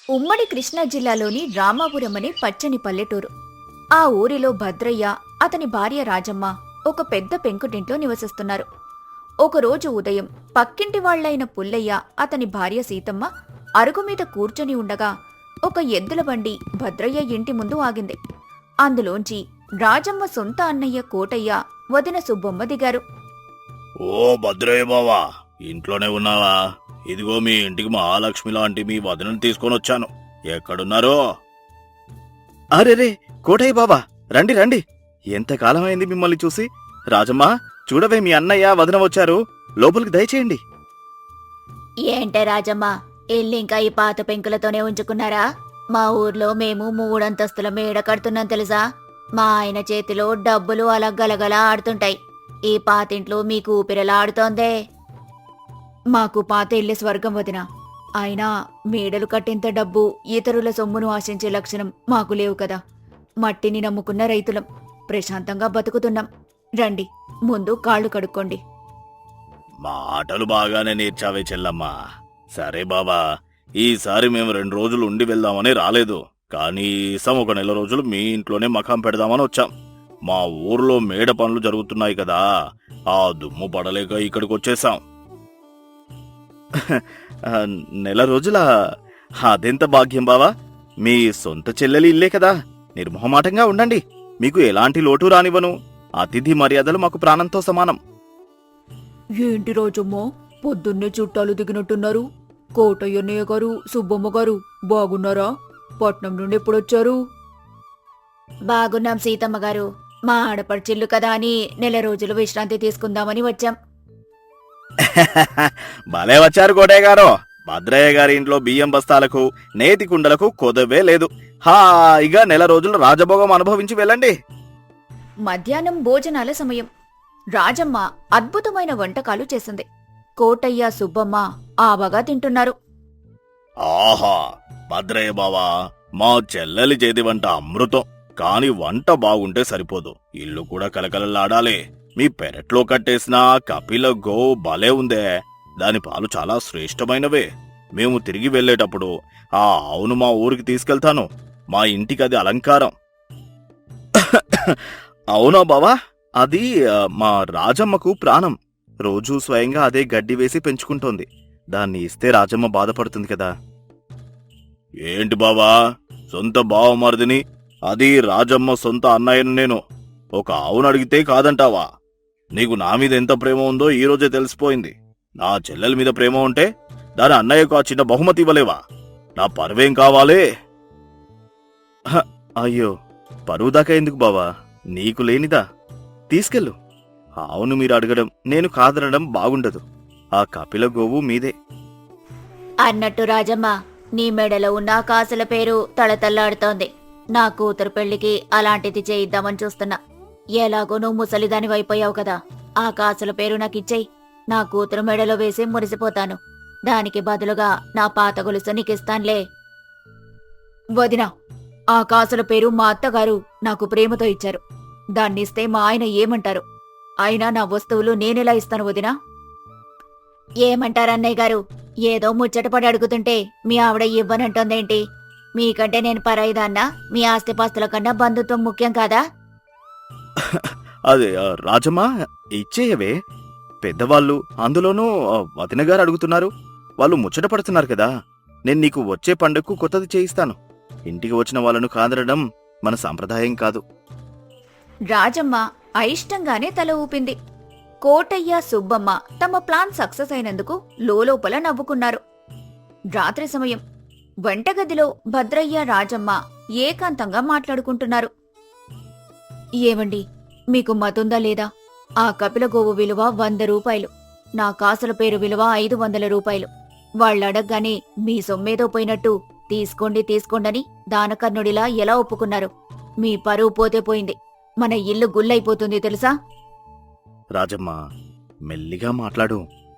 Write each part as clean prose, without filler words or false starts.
ఉమ్మడి కృష్ణా జిల్లాలోని రామాపురం అనే పచ్చని పల్లెటూరు. ఆ ఊరిలో భద్రయ్య, అతని భార్య రాజమ్మ ఒక పెద్ద పెంకుటింట్లో నివసిస్తున్నారు. ఒకరోజు ఉదయం పక్కింటి వాళ్లైన పుల్లయ్య, అతని భార్య సీతమ్మ అరుగు మీద కూర్చొని ఉండగా ఒక ఎద్దుల బండి భద్రయ్య ఇంటి ముందు ఆగింది. అందులోంచి రాజమ్మ సొంత అన్నయ్య కోటయ్య, వదిన సుబ్బమ్మ దిగారు. ఓ భద్రయ్య బావా, ఇంట్లోనే ఉన్నావా? ఇదిగో మీ ఇంటికి మహాలక్ష్మి లాంటి మీ వదినను తీసుకొనొచ్చాను. ఎక్కడున్నారో? అరెరే కోటయ్య బాబా, రండి రండి. ఎంతకాలమైంది మిమ్మల్ని చూసి. రాజమ్మా, చూడవే, మీ అన్నయ్య వదిన వచ్చారు. లోపలికి దయచేయండి. ఏంటే రాజమ్మ, ఇల్లింకా ఈ పాత పెంకులతోనే ఉంచుకున్నారా? మా ఊర్లో మేము 3 అంతస్తుల మేడ కడుతున్నాం తెలుసా? మా ఆయన చేతిలో డబ్బులు అలా గలగలా ఆడుతుంటాయి. ఈ పాతింట్లో మీకు ఊపిరిలా ఆడుతోందే. మాకు పాత ఇల్లే స్వర్గం వదినా. అయినా మేడలు కట్టేంత డబ్బు, ఇతరుల సొమ్మును ఆశించే లక్షణం మాకు లేవు కదా. మట్టిని నమ్ముకున్న రైతులం. ప్రశాంతంగా బతుకుతున్నాం. రండి, ముందు కాళ్ళు కడుక్కోండి. మాటలు బాగానే నేర్చావే చెల్లమ్మా. సరే బాబా, ఈసారి మేము 2 రోజులు ఉండి వెళ్దామని రాలేదు. కనీసం ఒక నెల రోజులు మీ ఇంట్లోనే మకాం పెడదామని వచ్చాం. మా ఊర్లో మేడ పనులు జరుగుతున్నాయి కదా, ఆ దుమ్ము పడలేక ఇక్కడికి వచ్చేసాం. నెల రోజులా? అదెంత భాగ్యం బావా. మీ సొంత చెల్లెలి ఇల్లే కదా. నిర్మోహమాటంగా ఉండండి. మీకు ఎలాంటి లోటు రానివ్వను. అతిథి మర్యాదలు మాకు ప్రాణంతో సమానం. ఏంటి రాజమ్మ, పొద్దున్నే చుట్టాలు దిగినట్టున్నారు? కోటయ్యన్నయ్య గారు, సుబ్బమ్మ గారు బాగున్నారా? పట్నం నుండి ఎప్పుడొచ్చారు? బాగున్నాం సీతమ్మ గారు. మా ఆడపడిచిల్లు కదా అని నెల రోజులు విశ్రాంతి తీసుకుందామని వచ్చాం. భలే వచ్చారు కోటయ్య గారు. భద్రయ్య గారి ఇంట్లో బియ్యం బస్తాలకు, నేతి కుండలకు కొదవే లేదు. హాయిగా నెల రోజులు రాజభోగం అనుభవించి వెళ్ళండి. మధ్యాహ్నం భోజనాల సమయం. రాజమ్మ అద్భుతమైన వంటకాలు చేసింది. కోటయ్య, సుబ్బమ్మ ఆవగా తింటున్నారు. ఆహా, భద్రయ్య బావా, మా చెల్లెలి చేతి వంట అమృతం. కాని వంట బాగుంటే సరిపోదు, ఇల్లు కూడా కలకలలాడాలి. మీ పెరట్లో కట్టేసిన కపిల గో భలే ఉందే. దాని పాలు చాలా శ్రేష్టమైనవే. మేము తిరిగి వెళ్లేటప్పుడు ఆ ఆవును మా ఊరికి తీసుకెళ్తాను. మా ఇంటికి అది అలంకారం. అవునా బావా? అది మా రాజమ్మకు ప్రాణం. రోజూ స్వయంగా అదే గడ్డి వేసి పెంచుకుంటోంది. దాన్ని ఇస్తే రాజమ్మ బాధపడుతుంది కదా. ఏంటి బావా, సొంత బావమరిదిని, అది రాజమ్మ సొంత అన్నయ్యను నేను. ఒక ఆవును అడిగితే కాదంటావా? నీకు నా మీద ఎంత ప్రేమ ఉందో ఈ రోజే తెలిసిపోయింది. నా చెల్లెల మీద ప్రేమ ఉంటే దాని అన్నయ్యకు ఆ చిన్న బహుమతి ఇవ్వలేవా? నా పరువేం కావాలే? అయ్యో, పరువు దాకా ఎందుకు బావా? నీకు లేనిదా? తీసుకెళ్ళు. అవును, మీరు అడగడం, నేను కాదనడం బాగుండదు. ఆ కపిల గోవు మీదే. అన్నట్టు రాజమ్మ, నీ మెడలో ఉన్న కాసుల పేరు తళతళ్లాడుతోంది. నా కూతురు పెళ్లికి అలాంటిది చేయిద్దామని చూస్తున్నా. ఎలాగో నువ్వు ముసలిదానివైపోయావు కదా, ఆ కాసుల పేరు నాకిచ్చేయి. నా కూతురు మెడలో వేసి మురిసిపోతాను. దానికి బదులుగా నా పాత గొలుసు నీకిస్తాన్లే. వదినా, ఆ కాసుల పేరు మా అత్తగారు నాకు ప్రేమతో ఇచ్చారు. దాన్నిస్తే మా ఆయన ఏమంటారు? అయినా నా వస్తువులు నేనెలా ఇస్తాను వదినా? ఏమంటారన్నయ్య గారు? ఏదో ముచ్చటపడి అడుగుతుంటే మీ ఆవిడ ఇవ్వనంటోందేంటి? మీకంటే నేను పరాయిదాన్నా? మీ ఆస్తిపాస్తుల కన్నా బంధుత్వం ముఖ్యం కాదా? అదే రాజమ్మా, ఇచ్చేయవే. పెద్దవాళ్ళు, అందులోనూ వదినగారు అడుగుతున్నారు. వాళ్ళు ముచ్చట పడుతున్నారు కదా. నేను నీకు వచ్చే పండుగకు కొత్తది చేయిస్తాను. ఇంటికి వచ్చిన వాళ్ళను కాదనడం మన సాంప్రదాయం కాదు. రాజమ్మ అయిష్టంగానే తల ఊపింది. కోటయ్య, సుబ్బమ్మ తమ ప్లాన్ సక్సెస్ అయినందుకు లోలోపల నవ్వుకున్నారు. రాత్రి సమయం. వంటగదిలో భద్రయ్య, రాజమ్మ ఏకాంతంగా మాట్లాడుకుంటున్నారు. ఏవండి, మీకు మతుందా లేదా? ఆ కపిల గోవు విలువ 100 రూపాయలు. నా కాసుల పేరు విలువ 500 రూపాయలు. వాళ్ళడగ్గానే మీ సొమ్మేదో పోయినట్టు తీసుకోండని దానకర్ణుడిలా ఎలా ఒప్పుకున్నారు? మీ పరువు పోతే పోయింది. మన ఇల్లు గుల్లైపోతుంది తెలుసా? రాజమ్మ, మెల్లిగా మాట్లాడు.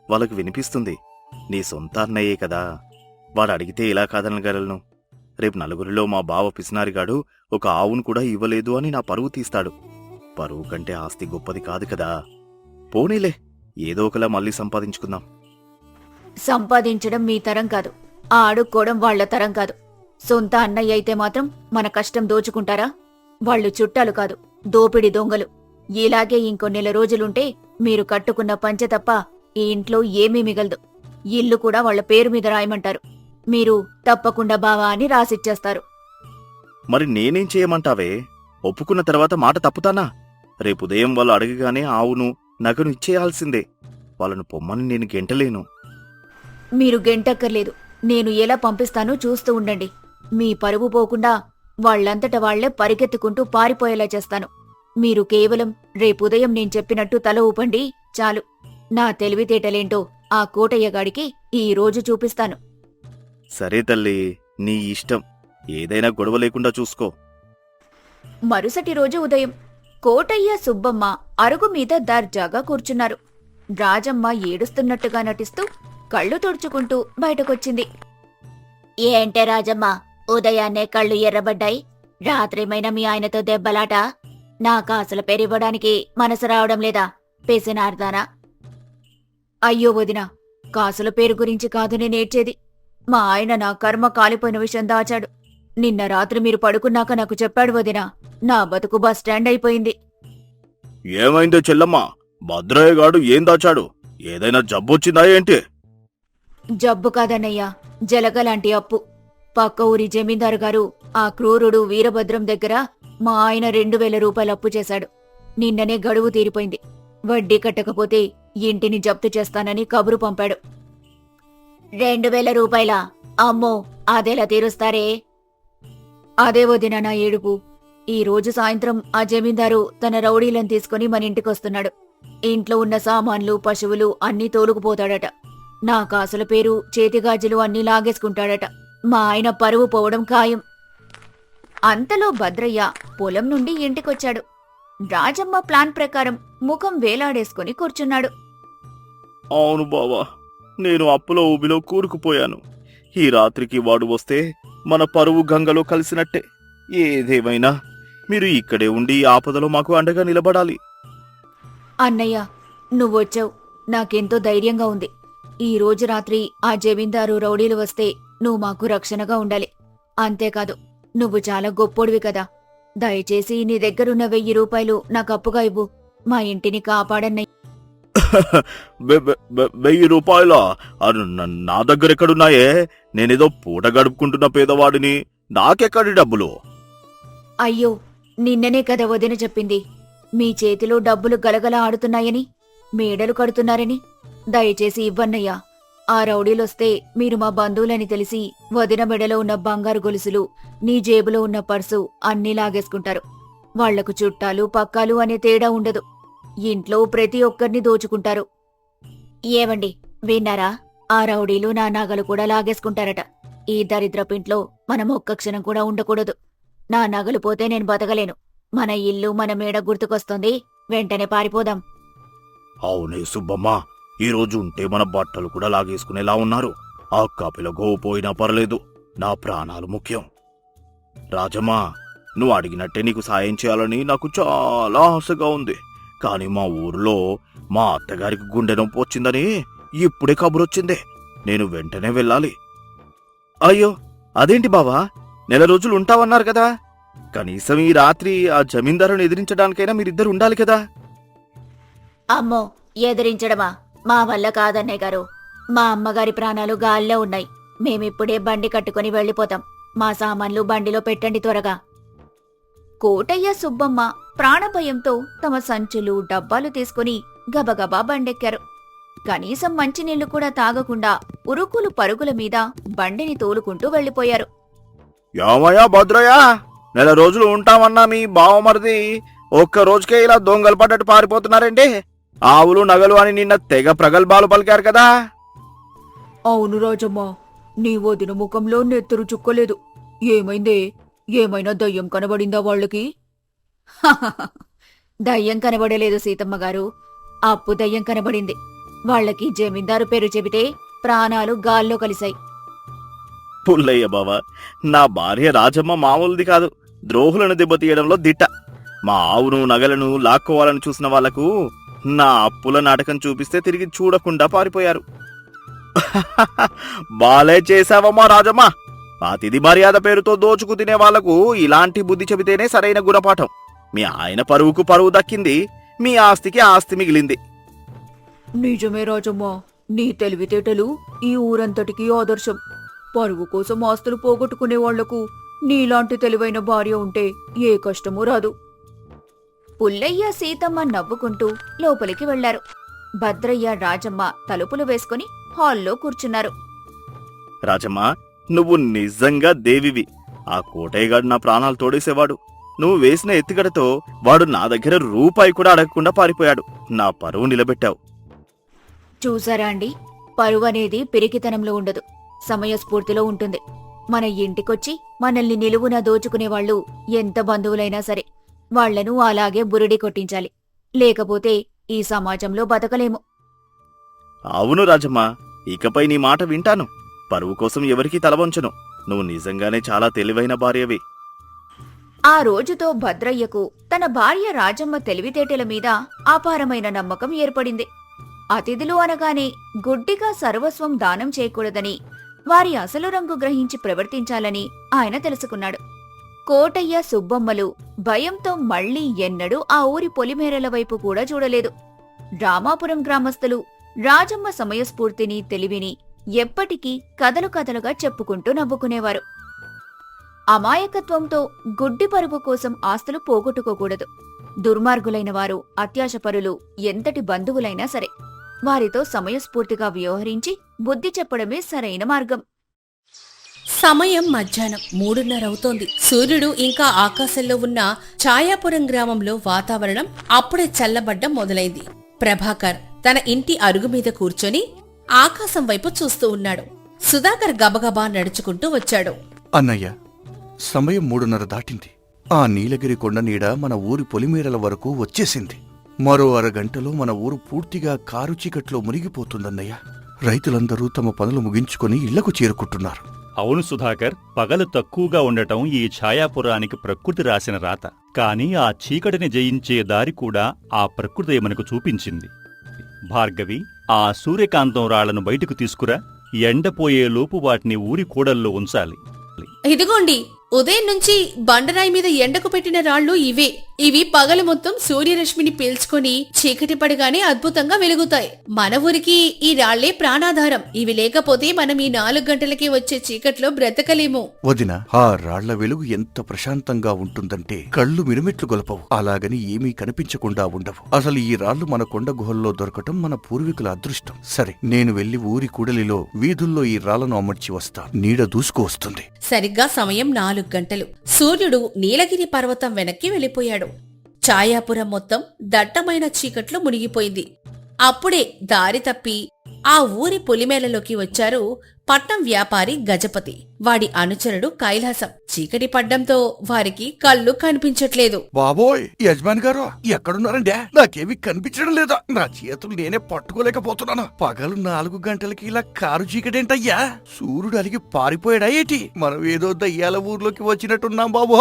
వాళ్ళకు వినిపిస్తుంది. నీ సొంత అన్నయ్యే కదా. వాడు అడిగితే ఇలా కాదనగలను? రేపు నలుగురిలో మా బావ పిసినారిగాడు ఒక ఆవును కూడా ఇవ్వలేదు అని నా పరువు తీస్తాడు. పరువు కంటే ఆస్తి గొప్పది కాదు కదా. పోనీలే, ఏదో ఒకలా మళ్ళీ సంపాదించుకుందాం. సంపాదించడం మీ తరం కాదు, ఆ అడుక్కోవడం వాళ్ల తరం కాదు. సొంత అన్నయ్య అయితే మాత్రం మన కష్టం దోచుకుంటారా? వాళ్ళు చుట్టాలు కాదు, దోపిడి దొంగలు. ఇలాగే ఇంకో నెల రోజులుంటే మీరు కట్టుకున్న పంచె తప్ప ఈ ఇంట్లో ఏమీ మిగలదు. ఇల్లు కూడా వాళ్ల పేరు మీద రాయమంటారు. మీరు తప్పకుండా బావా అని రాసిచ్చేస్తారు. మరి నేనేం చేయమంటావే? ఒప్పుకున్న తర్వాత మాట తప్పుతానా? రేపు ఉదయం వాళ్ళు అడగగానే ఆవును నగను ఇచ్చేయాల్సిందే. వాళ్ళను పొమ్మని నేను గెంటలేను. మీరు గెంటక్కర్లేదు. నేను ఎలా పంపిస్తానో చూస్తూ ఉండండి. మీ పరువు పోకుండా వాళ్లంతట వాళ్లే పరిగెత్తుకుంటూ పారిపోయేలా చేస్తాను. మీరు కేవలం రేపుదయం నేను చెప్పినట్టు తల ఊపండి చాలు. నా తెలివితేటలేంటో ఆ కోటయ్యగాడికి ఈ రోజు చూపిస్తాను. సరే తల్లి, నీ ఇష్టం. ఏదైనా గొడవ లేకుండా చూసుకో. మరుసటి రోజు ఉదయం కోటయ్య సుబ్బమ్మ అరుగు మీద దర్జాగా కూర్చున్నారు. రాజమ్మ ఏడుస్తున్నట్టుగా నటిస్తూ కళ్ళు తుడుచుకుంటూ బయటకొచ్చింది. ఏంటే రాజమ్మ, ఉదయాన్నే కళ్ళు ఎర్రబడ్డాయి? రాత్రేమైనా మీ ఆయనతో దెబ్బలాట? నా కాసుల పేరివ్వడానికి మనసు రావడం లేదా? పేసినార్దానా? అయ్యో వదినా, కాసుల పేరు గురించి కాదు నేనేడ్చేది. మా ఆయన నా కర్మ కాలిపోయిన విషయం దాచాడు. నిన్న రాత్రి మీరు పడుకున్నాక నాకు చెప్పాడు వదినా. నా బతుకు బస్ స్టాండ్ అయిపోయింది. ఏమైందో చెల్లమ్మా? భద్రయ్యగాడు ఏం దాచాడు? ఏదైనా జబ్బొచ్చిందా ఏంటి? జబ్బు కాదన్నయ్యా, జలగలాంటి అప్పు. పక్క ఊరి జమీందారు గారు ఆ క్రూరుడు వీరభద్రం దగ్గర మా ఆయన 2000 రూపాయలు అప్పు చేశాడు. నిన్ననే గడువు తీరిపోయింది. వడ్డీ కట్టకపోతే ఇంటిని జప్తు చేస్తానని కబురు పంపాడు. 2000 రూపాయలా? అమ్మో, అదెలా తీరుస్తారే? అదే వదిన నా ఏడుపు. ఈ రోజు సాయంత్రం ఆ జమీందారు తన రౌడీలను తీసుకుని మన ఇంటికొస్తున్నాడు. ఇంట్లో ఉన్న సామాన్లు, పశువులు అన్నీ తోలుకుపోతాడట. నా కాసుల పేరు, చేతిగాజులు అన్నీ లాగేసుకుంటాడట. మా ఆయన పరువు పోవడం ఖాయం. అంతలో భద్రయ్య పొలం నుండి ఇంటికొచ్చాడు. రాజమ్మ ప్లాన్ ప్రకారం ముఖం వేలాడేసుకుని కూర్చున్నాడు. అవును బావా, నేను అప్పుల ఊబిలో కూరుకుపోయాను. ఈ రాత్రికి వాడు వస్తే మన పరువు గంగలో కలిసినట్టే. ఏదేమైనా మీరు ఇక్కడే ఉండి ఈ ఆపదలో మాకు అండగా నిలబడాలి. అన్నయ్య, నువ్వొచ్చావు, నాకెంతో ధైర్యంగా ఉంది. ఈ రోజు రాత్రి ఆ జమీందారు రౌడీలు వస్తే నువ్వు మాకు రక్షణగా ఉండాలి. అంతేకాదు, నువ్వు చాలా గొప్పోడివి కదా. దయచేసి నీ దగ్గరున్న 1000 రూపాయలు నాకు అప్పుగా ఇవ్వు. మా ఇంటిని కాపాడన్నయ్య. 1000 రూపాయలా? నా దగ్గరెక్కడున్నాయే? నేనేదో పూట గడుపుకుంటున్న పేదవాడిని. నాకెక్కడి డబ్బులు? అయ్యో, నిన్ననే కదా వదిన చెప్పింది, మీ చేతిలో డబ్బులు గలగల ఆడుతున్నాయని, మేడలు కడుతున్నారని. దయచేసి ఇవ్వన్నయ్యా. ఆ రౌడీలొస్తే మీరు మా బంధువులని తెలిసి వదిన మెడలో ఉన్న బంగారు గొలుసులు, నీ జేబులో ఉన్న పర్సు అన్నీ లాగేసుకుంటారు. వాళ్లకు చుట్టాలు పక్కాలు అనే తేడా ఉండదు. ఇంట్లో ప్రతి ఒక్కరిని దోచుకుంటారు. ఏవండి, విన్నారా? ఆ రౌడీలు నా నగలు కూడా లాగేసుకుంటారట. ఈ దరిద్రపింట్లో మనం ఒక్క క్షణం కూడా ఉండకూడదు. నా నగలు పోతే నేను బతకలేను. మన ఇల్లు, మన మేడ గుర్తుకొస్తుంది. వెంటనే పారిపోదాం. అవునే సుబ్బమ్మ, ఈ రోజు ఉంటే మన బట్టలు కూడా లాగేసుకునేలా ఉన్నారు. ఆ కపిల గోవు పోయినా పర్లేదు, నా ప్రాణాలు ముఖ్యం. రాజమ్మా, నువ్వు అడిగినట్టే నీకు సాయం చేయాలని నాకు చాలా ఆశగా ఉంది. కాని మా ఊర్లో మా అత్తగారికి గుండె నొప్పి వచ్చిందని ఇప్పుడే కబురొచ్చిందే. నేను వెంటనే వెళ్ళాలి. అయ్యో, అదేంటి బావా? నెల రోజులు ఉంటావన్నారు కదా. కనీసం ఈ రాత్రి ఆ జమీందారుని ఎదిరించడానికైనా మీరిద్దరు ఉండాలి కదా. అమ్మో, ఎదిరించడమా? మా వల్ల కాదన్నయ్య గారు. మా అమ్మగారి ప్రాణాలు గాల్లో ఉన్నాయి. మేమిప్పుడే బండి కట్టుకుని వెళ్ళిపోతాం. మా సామాన్లు బండిలో పెట్టండి త్వరగా. కోటయ్య, సుబ్బమ్మ ప్రాణభయంతో తమ సంచులు, డబ్బాలు తీసుకుని గబగబా బండెక్కారు. కనీసం మంచినీళ్లు కూడా తాగకుండా ఉరుకులు పరుగుల మీద బండిని తోలుకుంటూ వెళ్లిపోయారు. యామయ్యా భద్రయ్య, నెల రోజులు ఉంటామన్నా మీ బావమరిది ఒక్క రోజుకే ఇలా దొంగలు పడ్డట్టు పారిపోతున్నారండి. ఆవులు నగలు అని నిన్న తెగ ప్రగల్భాలు పలికారు కదా. అవును రాజమ్మా, నీ వదిన ముఖంలో నెత్తురు చుక్కలేదు. ఏమైందే? ఏమైనా దయ్యం కనబడిందా వాళ్ళకి? దయ్యం కనబడలేదు సీతమ్మగారు, అప్పు దయ్యం కనబడింది. వాళ్లకి జమీందారు పేరు చెబితే ప్రాణాలు గాల్లో కలిశాయి. పుల్లయ్య బావా, నా భార్య రాజమ్మ మామూలుది కాదు. ద్రోహులను దెబ్బతీయడంలో దిట్ట. మా ఆవును నగలను లాక్కోవాలని చూసిన వాళ్లకు నా అప్పుల నాటకం చూపిస్తే తిరిగి చూడకుండా పారిపోయారు. బాలే చేశావమ్మా రాజమ్మ. అతిథి మర్యాద పేరుతో దోచుకు తినే వాళ్లకు ఇలాంటి బుద్ధి చెబితేనే సరైన గుణపాఠం. మీ ఆయన పరువుకు పరువు దక్కింది, మీ ఆస్తికి ఆస్తి మిగిలింది. నిజమే రాజమ్మా, నీ తెలివితేటలు ఈ ఊరంతటికీ ఆదర్శం. పరువు కోసం ఆస్తులు పోగొట్టుకునే వాళ్లకు నీలాంటి తెలివైన భార్య ఉంటే ఏ కష్టమూ రాదు. పుల్లయ్య సీతమ్మ నవ్వుకుంటూ లోపలికి వెళ్లారు. భద్రయ్య రాజమ్మ తలుపులు వేసుకుని హాల్లో కూర్చున్నారు. రాజమ్మ, నువ్వు నిజంగా దేవివి. ఆ కోటయ్యగాడు నా ప్రాణాలు తోడేసేవాడు. నువ్వు వేసిన ఎత్తుగడతో వాడు నా దగ్గర రూపాయి కూడా అడగకుండా పారిపోయాడు. నా పరువు నిలబెట్టావు. చూసారా అండి, పరువనేది పిరికితనంలో ఉండదు, సమయస్ఫూర్తిలో ఉంటుంది. మన ఇంటికొచ్చి మనల్ని నిలువున దోచుకునేవాళ్లు ఎంత బంధువులైనా సరే వాళ్లను అలాగే బురిడి కొట్టించాలి. లేకపోతే ఈ సమాజంలో బతకలేము. అవును రాజమ్మ, ఇకపై నీ మాట వింటాను. పరువు కోసం ఎవరికీ తలవంచను. నువ్వు నిజంగానే చాలా తెలివైన భార్యవి. ఆ రోజుతో భద్రయ్యకు తన భార్య రాజమ్మ తెలివితేటల మీద అపారమైన నమ్మకం ఏర్పడింది. అతిథులు అనగానే గుడ్డిగా సర్వస్వం దానం చేయకూడదని, వారి అసలు రంగు గ్రహించి ప్రవర్తించాలని ఆయన తెలుసుకున్నాడు. కోటయ్య సుబ్బమ్మలు భయంతో మళ్లీ ఎన్నడూ ఆ ఊరి పొలిమేరల వైపు కూడా చూడలేదు. రామాపురం గ్రామస్తులు రాజమ్మ సమయస్ఫూర్తిని, తెలివిని ఎప్పటికీ కథలు కథలుగా చెప్పుకుంటూ నవ్వుకునేవారు. అమాయకత్వంతో గుడ్డి పరువు కోసం ఆస్తులు పోగొట్టుకోకూడదు. దుర్మార్గులైన వారు, అత్యాశపరులు ఎంతటి బంధువులైనా సరే వారితో సమయస్ఫూర్తిగా వ్యవహరించి బుద్ధి చెప్పడమే సరైన మార్గం. సమయం మధ్యాహ్నం 3:30 అవుతోంది. సూర్యుడు ఇంకా ఆకాశంలో ఉన్న ఛాయాపురం గ్రామంలో వాతావరణం అప్పుడే చల్లబడ్డం మొదలైంది. ప్రభాకర్ తన ఇంటి అరుగు మీద కూర్చొని ఆకాశం వైపు చూస్తూ ఉన్నాడు. సుధాకర్ గబగబా నడుచుకుంటూ వచ్చాడు. అన్నయ్య, సమయం 3:30 దాటింది. ఆ నీలగిరి కొండ నీడ మన ఊరి పొలిమేరల వరకు వచ్చేసింది. మరో అరగంటలో మన ఊరు పూర్తిగా కారు చీకట్లో మునిగిపోతుందన్నయ్య. రైతులందరూ తమ పనులు ముగించుకొని ఇళ్లకు చేరుకుంటున్నారు. అవును సుధాకర్, పగలు తక్కువగా ఉండటం ఈ ఛాయాపురానికి ప్రకృతి రాసిన రాత. కాని ఆ చీకటిని జయించే దారి కూడా ఆ ప్రకృతి మనకు చూపించింది. భార్గవి, ఆ సూర్యకాంతం రాళ్లను బయటకు తీసుకురా. ఎండపోయేలోపు వాటిని ఊరి కూడల్లో ఉంచాలి. ఇదిగోండి, ఉదయం నుంచి బండరాయి మీద ఎండకు పెట్టిన రాళ్లు ఇవే. ఇవి పగలు మొత్తం సూర్యరశ్మిని పీల్చుకొని చీకటి పడగానే అద్భుతంగా వెలుగుతాయి. మన ఊరికి ఈ రాళ్లే ప్రాణాధారం. ఇవి లేకపోతే మనం ఈ 4 గంటలకి వచ్చే చీకట్లో బ్రతకలేము. వదిన, ఆ రాళ్ల వెలుగు ఎంత ప్రశాంతంగా ఉంటుందంటే కళ్ళు మిరుమిట్లు గొలపవు. అలాగని ఏమీ కనిపించకుండా ఉండవు. అసలు ఈ రాళ్లు మన కొండ గుహల్లో దొరకటం మన పూర్వీకుల అదృష్టం. సరే, నేను వెళ్లి ఊరి కూడలిలో వీధుల్లో ఈ రాళ్లను అమర్చి వస్తా. నీడ దూసుకు వస్తుంది. సరిగ్గా సమయం 4 గంటలు. సూర్యుడు నీలగిరి పర్వతం వెనక్కి వెళ్ళిపోయాడు. ఛాయాపురం మొత్తం దట్టమైన చీకట్లో మునిగిపోయింది. అప్పుడే దారి తప్పి ఆ ఊరి పొలిమేలలోకి వచ్చారు పట్నం వ్యాపారి గజపతి, వాడి అనుచరుడు కైలాసం. చీకటి పడ్డంతో వారికి కళ్ళు కనిపించట్లేదు. బాబోయ్, యజమాని గారు ఎక్కడున్నారండి? నాకేమీ కనిపించడం లేదా? నా చేతులు నేనే పట్టుకోలేకపోతున్నాను. పగలు 4 గంటలకి ఇలా కారు చీకటేంటయ్యా? సూర్యుడు అలిగి పారిపోయాడా ఏటి? మనం ఏదో దయ్యాల ఊర్లోకి వచ్చినట్టున్నాం బాబు.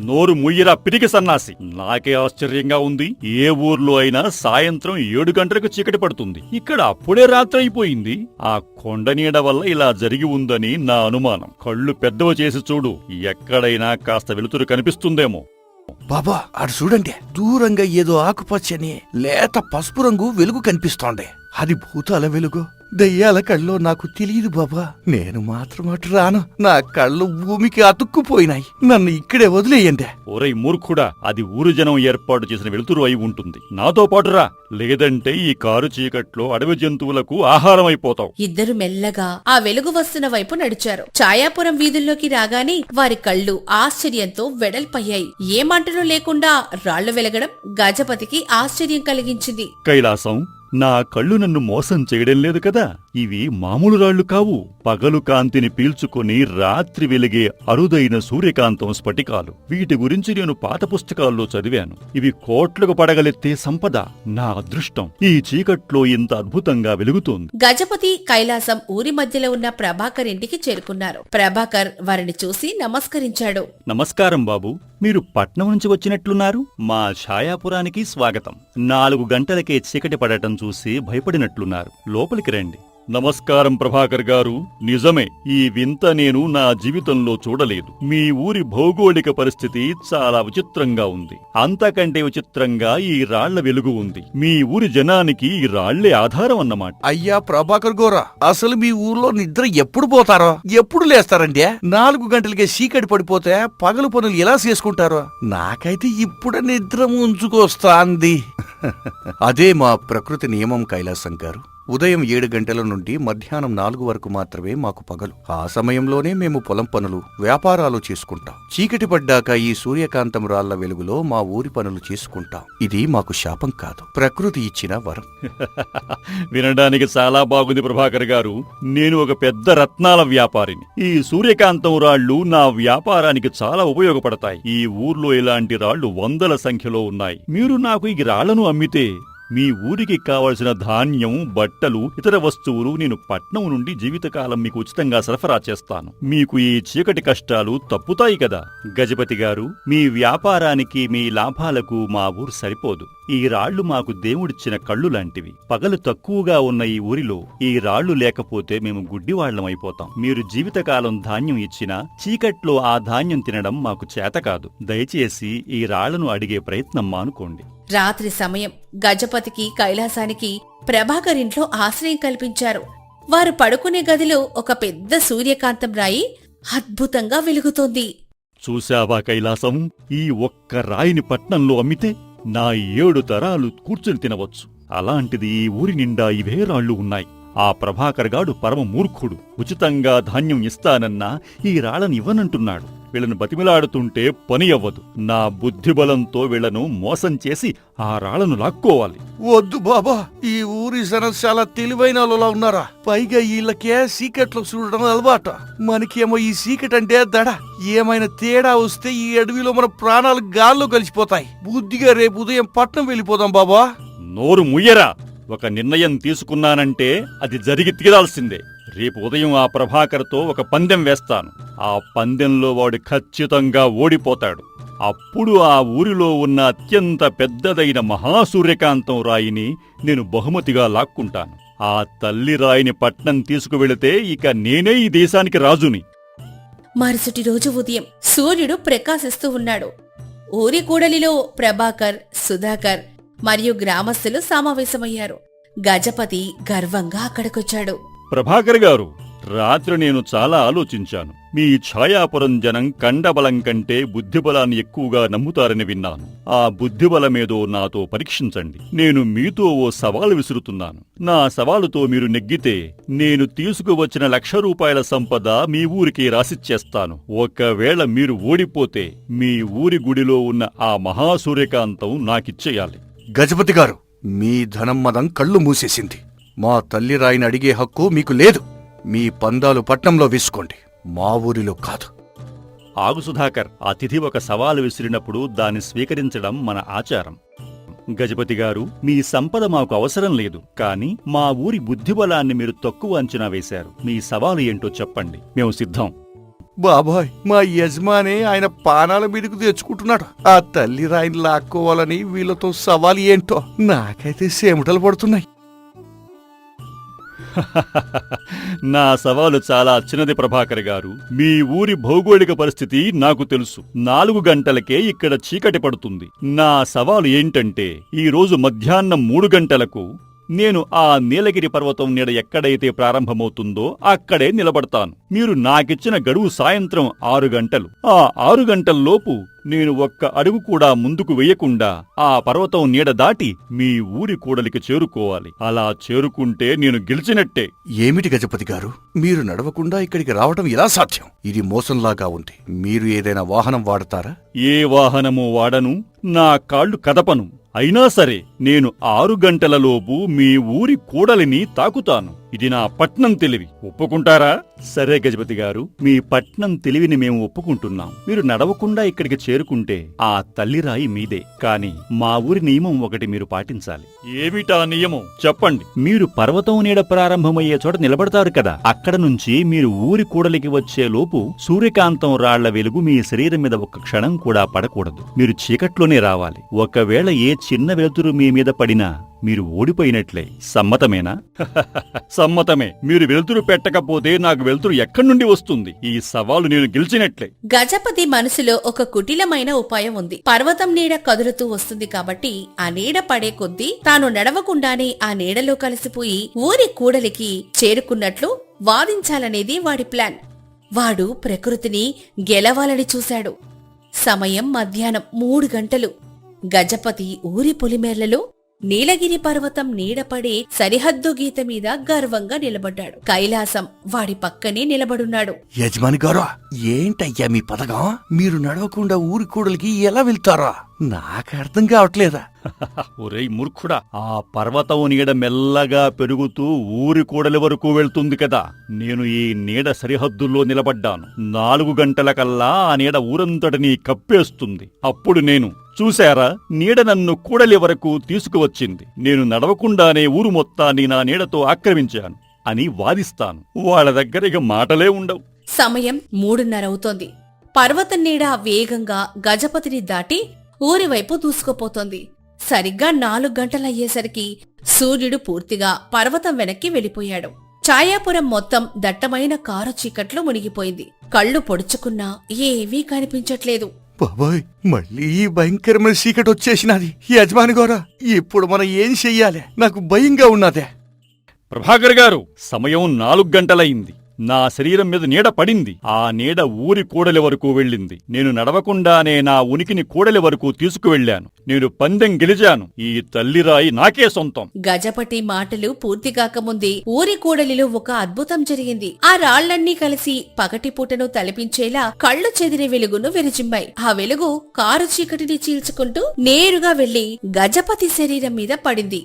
నోరు ముయ్యరా పిరికి సన్నాసి. నాకే ఆశ్చర్యంగా ఉంది. ఏ ఊర్లో అయినా సాయంత్రం 7 గంటలకు చీకటి పడుతుంది. ఇక్కడ అప్పుడే రాత్రి అయిపోయింది. ఆ కొండ నీడ వల్ల ఇలా జరిగి ఉందని నా అనుమానం. కళ్ళు పెద్దవి చేసి చూడు, ఎక్కడైనా కాస్త వెలుతురు కనిపిస్తుందేమో. బాబా, అటు చూడండి, దూరంగా ఏదో ఆకుపచ్చని లేత పసుపు రంగు వెలుగు కనిపిస్తోంది. అది భూతాల వెలుగు, దయ్యాల కళ్ళో నాకు తెలియదు బాబా. నేను మాత్రం అటు రాను. నా కళ్ళు భూమికి అతుక్కుపోయినాయి. నన్ను ఇక్కడే వదిలేయండి. ఓరై మూర్ఖుడా, అది ఊరు జనం ఏర్పాటు చేసిన వెలుతురు అయి ఉంటుంది. నాతో పాటు రా, లేదంటే ఈ కారు చీకట్లో అడవి జంతువులకు ఆహారం అయిపోతావు. ఇద్దరు మెల్లగా ఆ వెలుగు వస్తున్న వైపు నడిచారు. ఛాయాపురం వీధుల్లోకి రాగానే వారి కళ్ళు ఆశ్చర్యంతో వెడల్పయ్యాయి. ఏ మంటలు లేకుండా రాళ్లు వెలగడం గజపతికి ఆశ్చర్యం కలిగించింది. కైలాసం, నా కళ్ళు నన్ను మోసం చేయడం లేదు కదా. ఇవి మామూలు రాళ్లు కావు. పగలు కాంతిని పీల్చుకొని రాత్రి వెలిగే అరుదైన సూర్యకాంతం స్ఫటికాలు. వీటి గురించి నేను పాత పుస్తకాల్లో చదివాను. ఇవి కోట్లకు పడగలెత్తే సంపద. నా అదృష్టం ఈ చీకట్లో ఇంత అద్భుతంగా వెలుగుతోంది. గజపతి, కైలాసం ఊరి మధ్యలో ఉన్న ప్రభాకర్ ఇంటికి చేరుకున్నారు. ప్రభాకర్ వారిని చూసి నమస్కరించాడు. నమస్కారం బాబు, మీరు పట్నం నుంచి వచ్చినట్లున్నారు. మా ఛాయాపురానికి స్వాగతం. 4 గంటలకే చీకటి పడటం చూసి భయపడినట్లున్నారు. లోపలికి రండి. నమస్కారం ప్రభాకర్ గారు. నిజమే, ఈ వింత నేను నా జీవితంలో చూడలేదు. మీ ఊరి భౌగోళిక పరిస్థితి చాలా విచిత్రంగా ఉంది. అంతకంటే విచిత్రంగా ఈ రాళ్ల వెలుగు ఉంది. మీ ఊరి జనానికి ఈ రాళ్లే ఆధారం అన్నమాట. అయ్యా ప్రభాకర్ గోరా, అసలు మీ ఊర్లో నిద్ర ఎప్పుడు పోతారో, ఎప్పుడు లేస్తారండి? 4 గంటలకే చీకటి పడిపోతే పగలు పనులు ఎలా చేసుకుంటారో? నాకైతే ఇప్పుడే నిద్ర ముంచుకొస్తాంది. అదే మా ప్రకృతి నియమం కైలాసం గారు. ఉదయం 7 గంటల నుండి మధ్యాహ్నం 4 వరకు మాత్రమే మాకు పగలు. ఆ సమయంలోనే మేము పొలం పనులు, వ్యాపారాలు చేసుకుంటాం. చీకటి పడ్డాక ఈ సూర్యకాంతం రాళ్ల వెలుగులో మా ఊరి పనులు చేసుకుంటాం. ఇది మాకు శాపం కాదు, ప్రకృతి ఇచ్చిన వరం. వినడానికి చాలా బాగుంది ప్రభాకర్ గారు. నేను ఒక పెద్ద రత్నాల వ్యాపారిని. ఈ సూర్యకాంతం రాళ్లు నా వ్యాపారానికి చాలా ఉపయోగపడతాయి. ఈ ఊర్లో ఇలాంటి రాళ్లు వందల సంఖ్యలో ఉన్నాయి. మీరు నాకు ఈ రాళ్లను అమ్మితే మీ ఊరికి కావలసిన ధాన్యం, బట్టలు, ఇతర వస్తువులు నేను పట్నం నుండి జీవితకాలం మీకు ఉచితంగా సరఫరా చేస్తాను. మీకు ఈ చీకటి కష్టాలు తప్పుతాయి కదా. గజపతి గారు, మీ వ్యాపారానికి, మీ లాభాలకు మా ఊరు సరిపోదు. ఈ రాళ్లు మాకు దేవుడిచ్చిన కళ్ళు లాంటివి. పగలు తక్కువగా ఉన్న ఈ ఊరిలో ఈ రాళ్లు లేకపోతే మేము గుడ్డివాళ్లమైపోతాం. మీరు జీవితకాలం ధాన్యం ఇచ్చినా చీకట్లో ఆ ధాన్యం తినడం మాకు చేతకాదు. దయచేసి ఈ రాళ్లను అడిగే ప్రయత్నం మానుకోండి. రాత్రి సమయం గజపతికి, కైలాసానికి ప్రభాకర్ ఇంట్లో ఆశ్రయం కల్పించారు. వారు పడుకునే గదిలో ఒక పెద్ద సూర్యకాంతం రాయి అద్భుతంగా వెలుగుతోంది. చూశావా కైలాసం, ఈ ఒక్క రాయిని పట్నంలో అమ్మితే నా 7 తరాలు కూర్చుని తినవచ్చు. అలాంటిది ఈ ఊరి నిండా ఇవే రాళ్లు ఉన్నాయి. ఆ ప్రభాకర్ గాడు పరమ మూర్ఖుడు. ఉచితంగా ధాన్యం ఇస్తానన్నా ఈ రాళ్లను ఇవ్వనంటున్నాడు. వీళ్లను బతిమిలాడుతుంటే పని అవ్వదు. నా బుద్ధిబలంతో వీళ్లను మోసం చేసి ఆ రాళ్లను లాక్కోవాలి. వద్దు బాబా, ఈ ఊరి జనం చాలా తెలివైన వాళ్ళలా ఉన్నారా? పైగా వీళ్ళకే సీకెట్లో చూడడం అలవాటు. మనకేమో ఈ సీకెట్ అంటే దడ. ఏమైనా తేడా వస్తే ఈ అడవిలో మన ప్రాణాలు గాల్లో కలిసిపోతాయి. బుద్ధిగా రేపు ఉదయం పట్నం వెళ్ళిపోదాం బాబా. నోరు ముయ్యరా. ఒక నిర్ణయం తీసుకున్నానంటే అది జరిగి తీరాల్సిందే. రేపు ఉదయం ఆ ప్రభాకర్తో ఒక పందెం వేస్తాను. ఆ పందెంలో వాడు ఖచ్చితంగా ఓడిపోతాడు. అప్పుడు ఆ ఊరిలో ఉన్న అత్యంత పెద్దదైన మహాసూర్యకాంతం రాయిని నేను బహుమతిగా లాక్కుంటాను. ఆ తల్లి రాయిని పట్నం తీసుకువెళితే ఇక నేనే ఈ దేశానికి రాజుని. మరుసటి రోజు ఉదయం సూర్యుడు ప్రకాశిస్తూ ఉన్నాడు. ఊరి కూడలిలో ప్రభాకర్, సుధాకర్ మరియు గ్రామస్తులు సమావేశమయ్యారు. గజపతి గర్వంగా అక్కడికొచ్చాడు. ప్రభాకర్ గారు, రాత్రి నేను చాలా ఆలోచించాను. మీ ఛాయాపురం జనం కండబలం కంటే బుద్ధిబలాన్ని ఎక్కువగా నమ్ముతారని విన్నాను. ఆ బుద్ధిబలమేదో నాతో పరీక్షించండి. నేను మీతో ఓ సవాలు విసురుతున్నాను. నా సవాలుతో మీరు నెగ్గితే నేను తీసుకువచ్చిన ₹1,00,000 సంపద మీ ఊరికి రాసిచ్చేస్తాను. ఒకవేళ మీరు ఓడిపోతే మీ ఊరి గుడిలో ఉన్న ఆ మహాసూర్యకాంతం నాకిచ్చేయాలి. గజపతి గారు, మీ ధనం మదం కళ్ళు మూసేసింది. మా తల్లి రాయిని అడిగే హక్కు మీకు లేదు. మీ పందాలు పట్నంలో వేసుకోండి, మా ఊరిలో కాదు. ఆగు సుధాకర్, అతిథి ఒక సవాలు విసిరినప్పుడు దాన్ని స్వీకరించడం మన ఆచారం. గజపతి గారు, మీ సంపద మాకు అవసరం లేదు. కాని మా ఊరి బుద్ధిబలాన్ని మీరు తక్కువ అంచనా వేశారు. మీ సవాలు ఏంటో చెప్పండి, మేము సిద్ధం. బాబాయ్, మా యజమాని ఆయన పానాల మీదకు తెచ్చుకుంటున్నాడు. ఆ తల్లి రాయిని లాక్కోవాలని వీళ్ళతో సవాలు ఏంటో నాకైతే చెమటలు పడుతున్నాయి. నా సవాలు చాలా చిన్నది ప్రభాకర్ గారు. మీ ఊరి భౌగోళిక పరిస్థితి నాకు తెలుసు. 4 గంటలకే ఇక్కడ చీకటి పడుతుంది. నా సవాలు ఏంటంటే ఈ రోజు మధ్యాహ్నం 3 గంటలకు నేను ఆ నీలగిరి పర్వతం నీడ ఎక్కడైతే ప్రారంభమవుతుందో అక్కడే నిలబడతాను. మీరు నాకిచ్చిన గడువు సాయంత్రం 6 గంటలు. ఆ 6 గంటల్లోపు నేను ఒక్క అడుగు కూడా ముందుకు వెయ్యకుండా ఆ పర్వతం నీడ దాటి మీ ఊరి కూడలికి చేరుకోవాలి. అలా చేరుకుంటే నేను గెలిచినట్టే. ఏమిటి గజపతి గారు, మీరు నడవకుండా ఇక్కడికి రావడం ఎలా సాధ్యం? ఇది మోసంలాగా ఉంది. మీరు ఏదైనా వాహనం వాడతారా? ఏ వాహనము వాడను, నా కాళ్ళు కదపను. అయినా సరే నేను 6 గంటలలోపు మీ ఊరి కూడలిని తాకుతాను. ఇది నా పట్నం తెలివి. ఒప్పుకుంటారా? సరే గజపతి గారు, మీ పట్నం తెలివిని మేము ఒప్పుకుంటున్నాం. మీరు నడవకుండా ఇక్కడికి చేరుకుంటే ఆ తల్లిరాయి మీదే. కాని మా ఊరి నియమం ఒకటి మీరు పాటించాలి. ఏమిటా నియమం? చెప్పండి. మీరు పర్వతం నీడ ప్రారంభమయ్యే చోట నిలబడతారు కదా, అక్కడ నుంచి మీరు ఊరి కూడలికి వచ్చే లోపు సూర్యకాంతం రాళ్ల వెలుగు మీ శరీరం మీద ఒక్క క్షణం కూడా పడకూడదు. మీరు చీకట్లోనే రావాలి. ఒకవేళ ఏ చిన్న వెలుతురు మీ మీద పడినా మీరు ఓడిపోయినట్లే. సమ్మతమేనా? సమ్మతమే. మీరు వెలుతురు పెట్టకపోతే నాకు వెలుతురు ఎక్కడి నుండి వస్తుంది? ఈ సవాలు నేను గెలిచినట్లే. గజపతి మనసులో ఒక కుటిలమైన ఉపాయం ఉంది. పర్వతం నీడ కదులుతూ వస్తుంది కాబట్టి ఆ నీడ పడే కొద్దీ తాను నడవకుండానే ఆ నీడలో కలిసిపోయి ఊరి కూడలికి చేరుకున్నట్లు వాదించాలనేది వాడి ప్లాన్. వాడు ప్రకృతిని గెలవాలని చూశాడు. సమయం మధ్యాహ్నం 3 గంటలు. గజపతి ఊరి పొలిమేర్లలో నీలగిరి పర్వతం నీడపడే సరిహద్దు గీత మీద గర్వంగా నిలబడ్డాడు. కైలాసం వాడి పక్కనే నిలబడున్నాడు. యజమాని గారు, ఏంటయ్యా మీ పథకం? మీరు నడవకుండా ఊరి కూడలికి ఎలా వెళ్తారా? నాకు అర్థం కావట్లేదా? ఒరేయ్ మూర్ఖుడా, ఆ పర్వతం నీడ మెల్లగా పెరుగుతూ ఊరి కూడలి వరకు వెళ్తుంది కదా. నేను ఈ నీడ సరిహద్దుల్లో నిలబడ్డాను. 4 గంటలకల్లా ఆ నీడ ఊరంతటినీ కప్పేస్తుంది. అప్పుడు నేను చూశారా, నీడ నన్ను కూడలి వరకు తీసుకువచ్చింది. నేను నడవకుండానే ఊరు మొత్తాన్ని నా నీడతో ఆక్రమించాను అని వాదిస్తాను. వాళ్ళ దగ్గర ఇక మాటలే ఉండవు. సమయం 3:30 అవుతోంది. పర్వతం నీడ వేగంగా గజపతిని దాటి ఊరివైపు దూసుకుపోతోంది. సరిగ్గా 4 గంటలయ్యేసరికి సూర్యుడు పూర్తిగా పర్వతం వెనక్కి వెళ్ళిపోయాడు. ఛాయాపురం మొత్తం దట్టమైన కారు చీకట్లో మునిగిపోయింది. కళ్ళు పొడుచుకున్నా ఏవీ కనిపించట్లేదు. బాబాయ్, మళ్ళీ ఈ భయంకరమైన చీకటి వచ్చేసినది. యజమాని గారు, ఇప్పుడు మనం ఏం చెయ్యాలి? నాకు భయంగా ఉన్నదే. ప్రభాకర్ గారు, సమయం 4 గంటలయింది. నా శరీరం మీద నీడ పడింది. ఆ నీడ ఊరి కూడలి వరకు వెళ్ళింది. నేను నడవకుండానే నా ఉనికిని కూడలి వరకు తీసుకువెళ్లాను. నేను పందెం గెలిచాను. ఈ తల్లిరాయి నాకే సొంతం. గజపతి మాటలు పూర్తి కాకముందే ఊరి కూడలిలో ఒక అద్భుతం జరిగింది. ఆ రాళ్లన్నీ కలిసి పగటిపూటను తలపించేలా కళ్ళు చెదిరే వెలుగును విరజిమ్మాయి. ఆ వెలుగు కారు చీకటిని చీల్చుకుంటూ నేరుగా వెళ్లి గజపతి శరీరం మీద పడింది.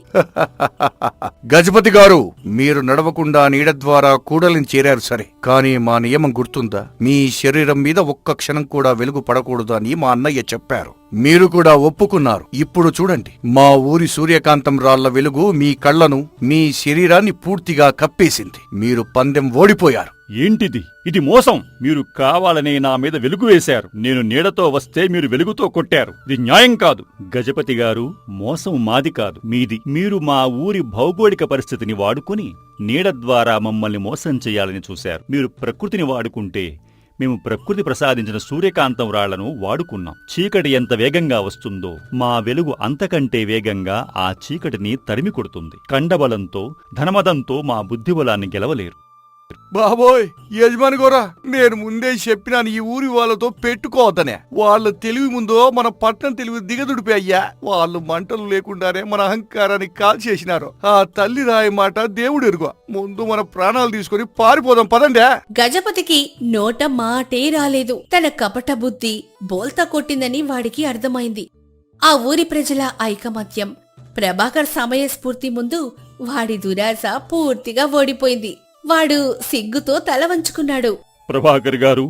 గజపతి గారు, మీరు నడవకుండా నీడ ద్వారా కూడలిని చేరారు సరే, కానీ మా నియమం గుర్తుందా? మీ శరీరం మీద ఒక్క క్షణం కూడా వెలుగు పడకూడదు అని మా అన్నయ్య చెప్పారు. మీరు కూడా ఒప్పుకున్నారు. ఇప్పుడు చూడండి, మా ఊరి సూర్యకాంతం రాళ్ల వెలుగు మీ కళ్లను, మీ శరీరాన్ని పూర్తిగా కప్పేసింది. మీరు పందెం ఓడిపోయారు. ఏంటిది? ఇది మోసం. మీరు కావాలనే నా మీద వెలుగు వేశారు. నేను నీడతో వస్తే మీరు వెలుగుతో కొట్టారు. ఇది న్యాయం కాదు. గజపతి గారు, మోసం మాది కాదు, మీది. మీరు మా ఊరి భౌగోళిక పరిస్థితిని వాడుకుని నీడ ద్వారా మమ్మల్ని మోసం చేయాలని చూశారు. మీరు ప్రకృతిని వాడుకుంటే మేము ప్రకృతి ప్రసాదించిన సూర్యకాంతం రాళ్లను వాడుకున్నాం. చీకటి ఎంత వేగంగా వస్తుందో మా వెలుగు అంతకంటే వేగంగా ఆ చీకటిని తరిమి కొడుతుంది. కండబలంతో, ధనమదంతో మా బుద్ధిబలాన్ని గెలవలేరు. బాబోయ్, యజమాని గోరా, నేను ముందే చెప్పినాను ఈ ఊరి వాళ్ళతో పెట్టుకోవద్దనే. వాళ్ళ తెలివి ముందో మన పట్నం తెలివి దిగదుడిపే అయ్యా. వాళ్ళు మంటలు లేకుండానే మన అహంకారాన్ని కాల్చేసినారు. ఆ తల్లి రాయి మాట దేవుడు ఎరుగు. ముందు మన ప్రాణాలు తీసుకుని పారిపోదాం పదండే. గజపతికి నోట మాటే రాలేదు. తన కపట బుద్ధి బోల్తా కొట్టిందని వాడికి అర్థమైంది. ఆ ఊరి ప్రజల ఐకమత్యం, ప్రభాకర్ సమయస్ఫూర్తి ముందు వాడి దురాశ పూర్తిగా ఓడిపోయింది. వాడు సిగ్గుతో తల వంచుకున్నాడు. ప్రభాకర్ గారు,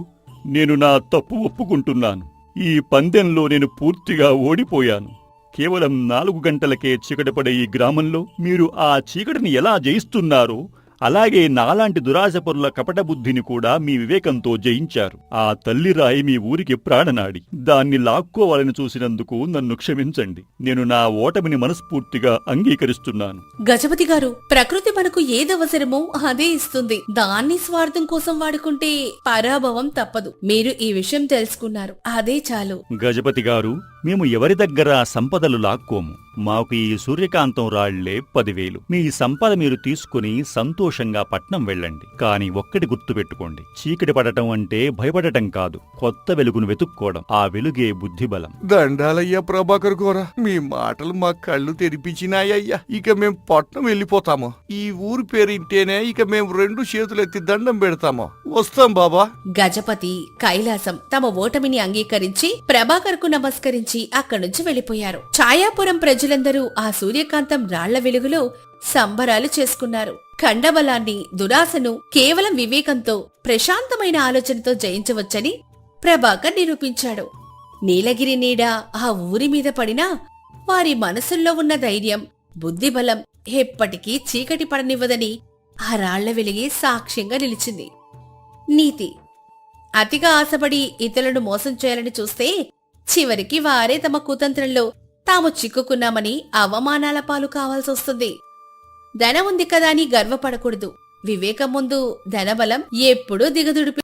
నేను నా తప్పు ఒప్పుకుంటున్నాను. ఈ పందెంలో నేను పూర్తిగా ఓడిపోయాను. కేవలం 4 గంటలకే చీకటిపడే ఈ గ్రామంలో మీరు ఆ చీకటిని ఎలా జయిస్తున్నారో అలాగే నాలాంటి దురాశపరుల కపట బుద్ధిని కూడా మీ వివేకంతో జయించారు. ఆ తల్లిరాయి మీ ఊరికి ప్రాణనాడి. దాన్ని లాక్కోవాలని చూసినందుకు నన్ను క్షమించండి. నేను నా ఓటమిని మనస్ఫూర్తిగా అంగీకరిస్తున్నాను. గజపతి గారు, ప్రకృతి మనకు ఏదవసరమో అదే ఇస్తుంది. దాన్ని స్వార్థం కోసం వాడుకుంటే పరాభవం తప్పదు. మీరు ఈ విషయం తెలుసుకున్నారు, అదే చాలు. గజపతి గారు, మేము ఎవరి దగ్గర సంపదలు లాక్కోము. మాకు ఈ సూర్యకాంతం రాళ్లే 10,000. మీ సంపద మీరు తీసుకుని సంతోషంగా పట్నం వెళ్ళండి. కాని ఒక్కటి గుర్తుపెట్టుకోండి, చీకటి పడటం అంటే భయపడటం కాదు, కొత్త వెలుగును వెతుక్కోవడం. ఆ వెలుగే బుద్ధిబలం. దండాలయ్యా ప్రభాకర్ గోరా, మీ మాటలు మా కళ్ళు తెరిపించినాయ్యా. ఇక మేం పట్నం వెళ్ళిపోతాము. ఈ ఊరి పేరింటేనే ఇక మేము 2 చేతులెత్తి దండం పెడతాము. వస్తాం బాబా. గజపతి, కైలాసం తమ ఓటమిని అంగీకరించి ప్రభాకర్కు నమస్కరించి అక్కడ్నుంచి వెళ్లిపోయారు. ఛాయాపురం ప్రజలందరూ ఆ సూర్యకాంతం రాళ్ల వెలుగులో సంబరాలు చేసుకున్నారు. ఖండబలాన్ని, దురాశను కేవలం వివేకంతో, ప్రశాంతమైన ఆలోచనతో జయించవచ్చని ప్రభాకర్ నిరూపించాడు. నీలగిరి నీడ ఆ ఊరి మీద పడినా వారి మనసుల్లో ఉన్న ధైర్యం, బుద్ధిబలం ఎప్పటికీ చీకటి పడనివ్వదని ఆ రాళ్ల వెలిగే సాక్ష్యంగా నిలిచింది. నీతి: అతిగా ఆశపడి ఇతరులను మోసం చేయాలని చూస్తే చివరికి వారే తమ కుతంత్రంలో తాము చిక్కుకున్నామని అవమానాల పాలు కావాల్సొస్తుంది. ధనం ఉంది కదా అని గర్వపడకూడదు. వివేకం ముందు ధనబలం ఎప్పుడూ దిగదుడిపి